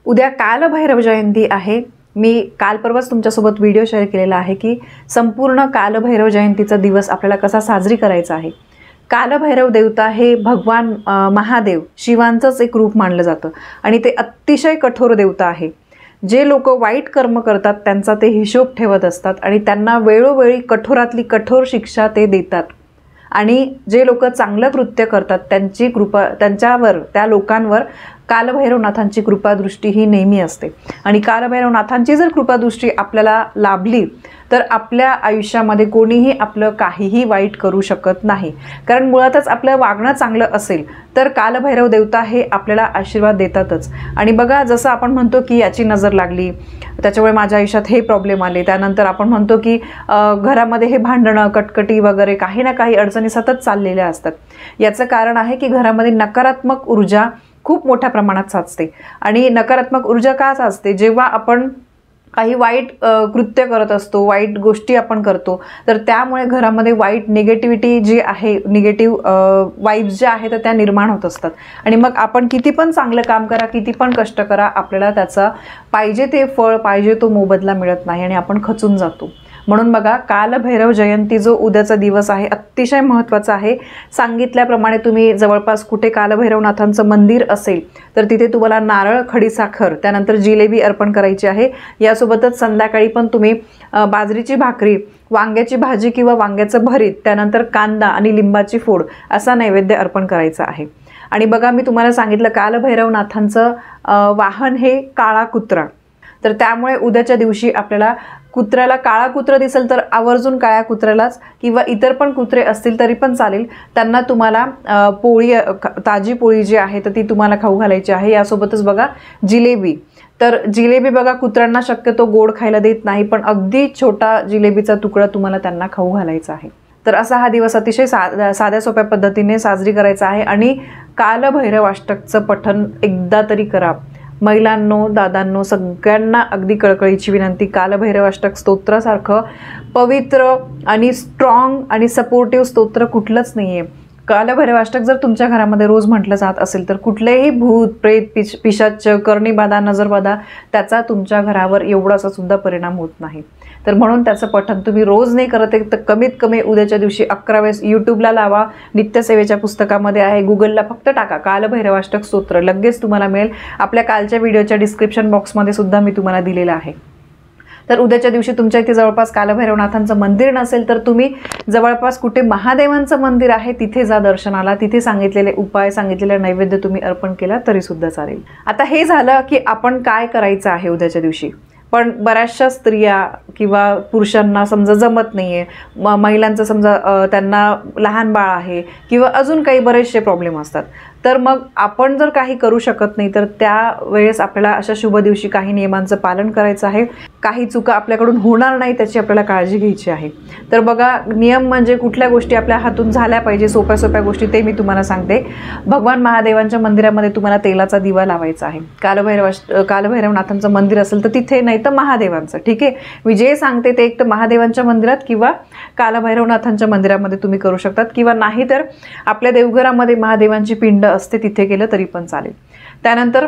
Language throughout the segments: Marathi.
उद्या कालभैरव जयंती आहे। मी काल परवाच तुमच्यासोबत व्हिडिओ शेअर केलेला आहे की संपूर्ण कालभैरव जयंतीचा दिवस आपल्याला कसा साजरी करायचा आहे। कालभैरव देवता हे भगवान महादेव शिवांचंच एक रूप मानलं जातं आणि ते अतिशय कठोर देवता आहे। जे लोक वाईट कर्म करतात त्यांचा ते हिशोब ठेवत असतात आणि त्यांना वेळोवेळी कठोरातली कठोर शिक्षा ते देतात आणि जे लोक चांगलं कृत्य करतात त्यांची कृपा त्या लोकांवर कालभैरवनाथांची कृपादृष्टी ही नेहमी असते आणि कालभैरवनाथांची जर कृपादृष्टी आपल्याला लाभली तर आपल्या आयुष्यामध्ये कोणीही आपलं काहीही वाईट करू शकत नाही। कारण मुळातच आपलं वागणं चांगलं असेल तर कालभैरव देवता हे आपल्याला आशीर्वाद देतातच। आणि बघा जसं आपण म्हणतो की याची नजर लागली त्याच्यामुळे माझ्या आयुष्यात हे प्रॉब्लेम आले, त्यानंतर आपण म्हणतो की घरामध्ये हे भांडणं कटकटी वगैरे काही ना काही अडचणी सतत चाललेल्या असतात। याचं कारण आहे की घरामध्ये नकारात्मक ऊर्जा खूप मोठ्या प्रमाणात साचते आणि नकारात्मक ऊर्जा का साचते? जेव्हा आपण काही वाईट कृत्य करत असतो, वाईट गोष्टी आपण करतो तर त्यामुळे घरामध्ये वाईट निगेटिव्हिटी जी आहे, निगेटिव्ह वाइब्स ज्या आहेत त्या निर्माण होत असतात आणि मग आपण किती पण चांगलं काम करा, किती पण कष्ट करा, आपल्याला त्याचा पाहिजे ते फळ, पाहिजे तो मोबदला मिळत नाही आणि आपण खचून जातो। म्हणून बघा कालभैरव जयंती जो उद्याचा दिवस आहे अतिशय महत्त्वाचा आहे। सांगितल्याप्रमाणे तुम्ही जवळपास कुठे कालभैरवनाथांचं मंदिर असेल तर तिथे तुम्हाला नारळ, खडीसाखर, त्यानंतर जिलेबी अर्पण करायची आहे। यासोबतच संध्याकाळी पण तुम्ही बाजरीची भाकरी, वांग्याची भाजी किंवा वांग्याचं भरीत, त्यानंतर कांदा आणि लिंबाची फोड असा नैवेद्य अर्पण करायचा आहे। आणि बघा मी तुम्हाला सांगितलं कालभैरवनाथांचं वाहन हे काळा कुत्रा, तर त्यामुळे उद्याच्या दिवशी आपल्याला कुत्र्याला काळा कुत्रा दिसेल तर आवर्जून काळ्या कुत्र्यालाच किंवा इतर पण कुत्रे असतील तरी पण चालेल, त्यांना तुम्हाला पोळी, ताजी पोळी जी आहे तर ती तुम्हाला खाऊ घालायची आहे। यासोबतच बघा जिलेबी, तर जिलेबी बघा कुत्र्यांना शक्यतो गोड खायला देत नाही, पण अगदी छोटा जिलेबीचा तुकडा तुम्हाला त्यांना खाऊ घालायचा आहे। तर असा हा दिवस अतिशय साध्या सोप्या पद्धतीने साजरी करायचा आहे आणि कालभैरवाष्टकचं पठण एकदा तरी करा। महिलांनो, दादांनो, सगळ्यांना अगदी कळकळीची विनंती, कालभैरवाष्टक स्तोत्रासारखं पवित्र आणि स्ट्रॉंग आणि सपोर्टिव्ह स्तोत्र कुठलंच नाही आहे। कालभैरवाष्टक जर तुमच्या घरामध्ये रोज म्हटलं जात असेल तर कुठलेही भूत, प्रेत, पिशाच, कर्णीबाधा, नजरबाधा त्याचा तुमच्या घरावर एवढासा सुद्धा परिणाम होत नाही। तर म्हणून त्याचं पठण तुम्ही रोज नाही करत आहे तर कमीत कमी उद्याच्या दिवशी 11 वेळेस यूट्यूबला लावा, नित्यसेवेच्या पुस्तकामध्ये आहे, गुगलला फक्त टाका कालभैरवाष्टक स्तोत्र, लगेच तुम्हाला मिळेल। आपल्या कालच्या व्हिडिओच्या डिस्क्रिप्शन बॉक्समध्ये सुद्धा मी तुम्हाला दिलेलं आहे। तर उद्याच्या दिवशी तुमच्या इथे जवळपास कालभैरवनाथांचं मंदिर नसेल तर तुम्ही जवळपास कुठे महादेवांचं मंदिर आहे तिथे जा दर्शनाला, तिथे सांगितलेले उपाय, सांगितलेले नैवेद्य तुम्ही अर्पण केला तरी सुद्धा चालेल। आता हे झालं की आपण काय करायचं आहे उद्याच्या दिवशी, पण बऱ्याचशा स्त्रिया किंवा पुरुषांना समजा जमत नाही आहे, महिलांचं समजा त्यांना लहान बाळ आहे किंवा अजून काही बरेचसे प्रॉब्लेम असतात, तर मग आपण जर काही करू शकत नाही तर त्यावेळेस आपल्याला अशा शुभ दिवशी काही नियमांचं पालन करायचं आहे। काही चुका आपल्याकडून होणार नाही त्याची आपल्याला काळजी घ्यायची आहे। तर बघा नियम म्हणजे कुठल्या गोष्टी आपल्या हातून झाल्या पाहिजे, सोप्या सोप्या गोष्टी ते मी तुम्हाला सांगते। भगवान महादेवांच्या मंदिरामध्ये तुम्हाला तेलाचा दिवा लावायचा आहे। कालभैरवनाथांचं मंदिर असेल तर तिथे, नाही तर महादेवांचं, ठीक आहे। मी जे सांगते ते एक तर महादेवांच्या मंदिरात किंवा कालभैरवनाथांच्या मंदिरामध्ये तुम्ही करू शकतात किंवा नाही तर आपल्या देवघरामध्ये महादेवांची पिंड असते तिथे केलं तरी पण चालेल। त्यानंतर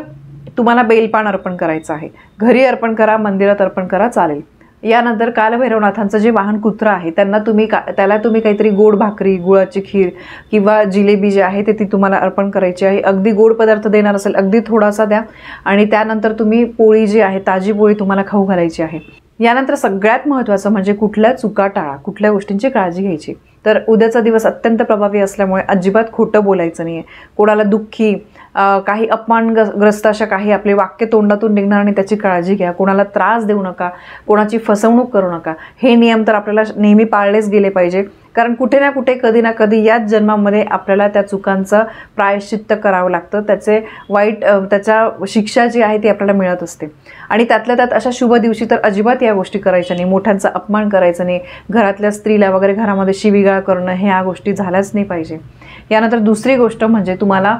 तुम्हाला बेलपान अर्पण करायचं आहे, घरी अर्पण करा, मंदिरात अर्पण करा, चालेल। यानंतर कालभैरवनाथांचं जे वाहन कुत्र आहे त्याला तुम्ही काहीतरी गोड भाकरी, गुळाची खीर किंवा जिलेबी जी आहे ती तुम्हाला अर्पण करायची आहे। अगदी गोड पदार्थ देणार असेल अगदी थोडासा द्या आणि त्यानंतर तुम्ही पोळी जी आहे ताजी पोळी तुम्हाला खाऊ घालायची आहे। यानंतर सगळ्यात महत्त्वाचं म्हणजे कुठल्या चुका टाळा, कुठल्या गोष्टींची काळजी घ्यायची। तर उद्याचा दिवस अत्यंत प्रभावी असल्यामुळे अजिबात खोटं बोलायचं नाही आहे, कोणाला दुःखी, काही अपमानग्रस्त अशा काही आपले वाक्य तोंडातून निघणार आणि त्याची काळजी घ्या। कोणाला त्रास देऊ नका, कोणाची फसवणूक करू नका। हे नियम तर आपल्याला नेहमी पाळलेच गेले पाहिजे, कारण कुठे ना कुठे कधी ना कधी याच जन्मामध्ये आपल्याला त्या चुकांचं प्रायश्चित्त करावं लागतं, त्याच्या शिक्षा जी आहे ती आपल्याला मिळत असते। आणि त्यातल्या त्यात अशा शुभ दिवशी तर अजिबात या गोष्टी करायच्या नाही, मोठ्यांचा अपमान करायचा नाही, घरातल्या स्त्रीला वगैरे घरामध्ये शिवीगाळ करणं ह्या गोष्टी झाल्याच नाही पाहिजे। यानंतर दुसरी गोष्ट म्हणजे तुम्हाला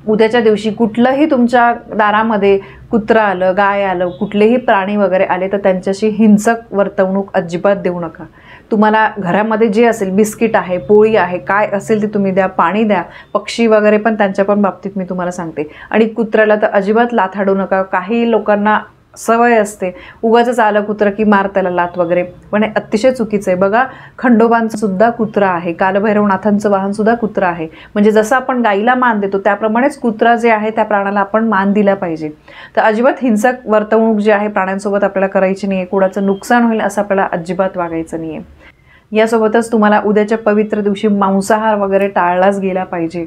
उद्याच्या दिवशी कुठलंही तुमच्या दारामध्ये कुत्रा आलं, गाय आलं, कुठलेही प्राणी वगैरे आले तर त्यांच्याशी हिंसक वर्तवणूक अजिबात देऊ नका. तुम्हाला घरामध्ये जे असेल, बिस्किट आहे, पोळी आहे, काय असेल ते तुम्ही द्या, पाणी द्या. पक्षी वगैरे पण त्यांच्या पण बाबतीत मी तुम्हाला सांगते. आणि कुत्र्याला तर अजिबात लाथ हाडू नका. काही लोकांना सवय असते, उगाचच आलं कुत्रं की मार त्याला लात वगैरे, पण हे अतिशय चुकीचं आहे. बघा, खंडोबांचं सुद्धा कुत्रा आहे, कालभैरवनाथांचं वाहन सुद्धा कुत्रा आहे. म्हणजे जसं आपण गाईला मान देतो त्याप्रमाणेच कुत्रा जे आहे त्या प्राण्याला आपण मान दिला पाहिजे. तर अजिबात हिंसक वर्तवणूक जी आहे प्राण्यांसोबत आपल्याला करायची नाही आहे. कुणाचं नुकसान होईल असं आपल्याला अजिबात वागायचं नाही आहे. यासोबतच तुम्हाला उद्याच्या पवित्र दिवशी मांसाहार वगैरे टाळलाच गेला पाहिजे.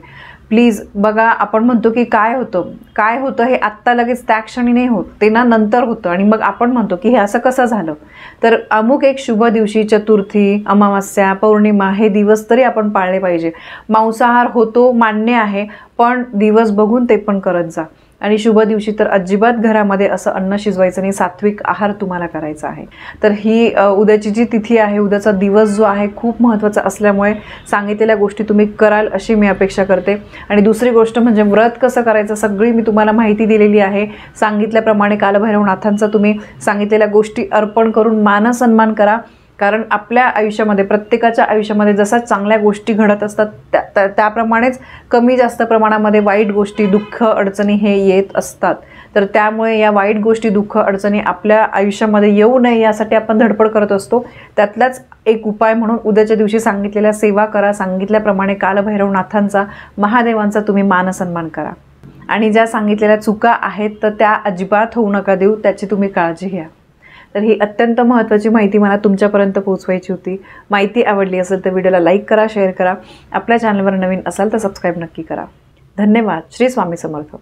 प्लीज बघा, आपण म्हणतो की काय होतं हे आत्ता लगेच त्या क्षणी नाही होत, ते ना नंतर होतं. आणि मग आपण म्हणतो की हे असं कसं झालं. तर अमुक एक शुभ दिवशी, चतुर्थी, अमावास्या, पौर्णिमा हे दिवस तरी आपण पाळले पाहिजे. मांसाहार होतो मान्य आहे, पण दिवस बघून ते पण करत जा. आणि शुभ दिवशी तर अजिबात घरामध्ये असं अन्न शिजवायचं नाही, सात्विक आहार तुम्हाला करायचा आहे. तर ही उद्याची जी तिथी आहे, उद्याचा दिवस जो आहे खूप महत्त्वाचा असल्यामुळे सांगितलेल्या गोष्टी तुम्ही कराल अशी मी अपेक्षा करते. आणि दुसरी गोष्ट म्हणजे व्रत कसं करायचं सगळी मी तुम्हाला माहिती दिलेली आहे. सांगितल्याप्रमाणे कालभैरवनाथांचा तुम्ही सांगितलेल्या गोष्टी अर्पण करून मानसन्मान करा. कारण आपल्या आयुष्यामध्ये, प्रत्येकाच्या आयुष्यामध्ये जसा चांगल्या गोष्टी घडत असतात त्याप्रमाणेच कमी जास्त प्रमाणामध्ये वाईट गोष्टी, दुःख, अडचणी हे येत असतात. तर त्यामुळे या वाईट गोष्टी, दुःख, अडचणी आपल्या आयुष्यामध्ये येऊ नये यासाठी आपण धडपड करत असतो. त्यातलाच एक उपाय म्हणून उद्याच्या दिवशी सांगितलेल्या सेवा करा. सांगितल्याप्रमाणे कालभैरवनाथांचा, महादेवांचा तुम्ही मानसन्मान करा. आणि ज्या सांगितलेल्या चुका आहेत तर त्या अजिबात होऊ नका देऊ, त्याची तुम्ही काळजी घ्या. तर ही अत्यंत महत्त्वाची माहिती मला तुमच्यापर्यंत पोहोचवायची होती. माहिती आवडली असेल तर व्हिडिओला लाईक करा, शेअर करा. आपल्या चॅनलवर नवीन असाल तर सबस्क्राईब नक्की करा. धन्यवाद. श्री स्वामी समर्थ.